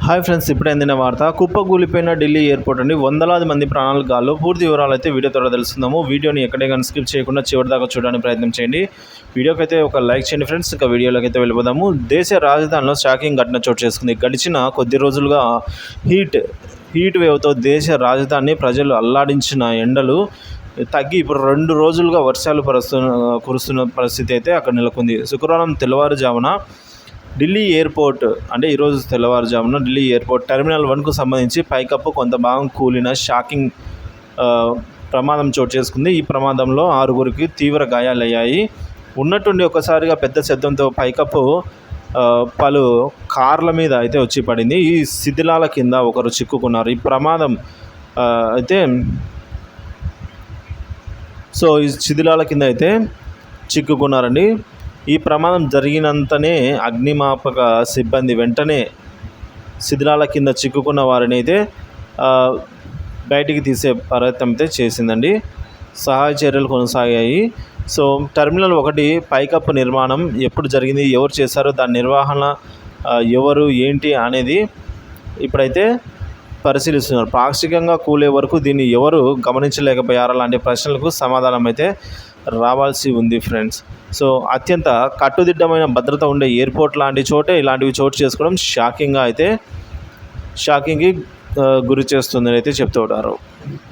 Hi friends, ఇప్పుడే అందిన వార్త. కుప్పకూలిపోయిన ఢిల్లీ ఎయిర్పోర్ట్ అండి. వందలాది మంది ప్రాణాలు గాల్లో. పూర్తి వివరాలు అయితే వీడియో ద్వారా తెలుసుకుందాము. వీడియోని ఎక్కడే కానీ స్కిప్ చేయకుండా చివరి దాకా చూడడానికి ప్రయత్నం చేయండి. వీడియోకి అయితే ఒక లైక్ చేయండి ఫ్రెండ్స్. ఇక వీడియోలోకి అయితే వెళ్ళిపోదాము. దేశ రాజధానిలో షాకింగ్ ఘటన చోటు చేసుకుంది. గడిచిన కొద్ది రోజులుగా హీట్ వేవ్తో దేశ రాజధాని ప్రజలు అల్లాడించిన ఎండలు తగ్గి ఇప్పుడు 2 రోజులుగా వర్షాలు కురుస్తున్న పరిస్థితి అయితే అక్కడ నెలకొంది. శుక్రవారం తెల్లవారుజామున ఢిల్లీ ఎయిర్పోర్ట్ అంటే ఈరోజు తెల్లవారుజామున ఢిల్లీ ఎయిర్పోర్ట్ టెర్మినల్ 1కు సంబంధించి పైకప్పు కొంత భాగం కూలిన షాకింగ్ ప్రమాదం చోటు చేసుకుంది. ఈ ప్రమాదంలో 6గురికి తీవ్ర గాయాలయ్యాయి. ఉన్నట్టుండి ఒకసారిగా పెద్ద శబ్దంతో పైకప్పు పలు కార్ల మీద అయితే వచ్చి పడింది. ఈ శిథిలాల కింద ఒకరు చిక్కుకున్నారు. ఈ ప్రమాదం అయితే ఈ శిథిలాల కింద అయితే చిక్కుకున్నారండి. ఈ ప్రమాదం జరిగినంతనే అగ్నిమాపక సిబ్బంది వెంటనే శిథిలాల కింద చిక్కుకున్న వారిని అయితే బయటికి తీసే ప్రయత్నం అయితే చేసిందండి. సహాయ చర్యలు కొనసాగాయి. టెర్మినల్ 1 పైకప్పు నిర్మాణం ఎప్పుడు జరిగింది, ఎవరు చేశారు, దాని నిర్వహణ ఎవరు ఏంటి అనేది ఇప్పుడైతే పరిశీలిస్తున్నారు. పాక్షికంగా కూలే వరకు దీన్ని ఎవరు గమనించలేకపోయారా లాంటి ప్రశ్నలకు సమాధానం అయితే రావాల్సి ఉంది ఫ్రెండ్స్. అత్యంత కట్టుదిట్టమైన భద్రత ఉండే ఎయిర్పోర్ట్ లాంటి చోటే ఇలాంటివి చోటు చేసుకోవడం షాకింగ్కి గురి చేస్తుందని అయితే చెప్తూ ఉంటారు.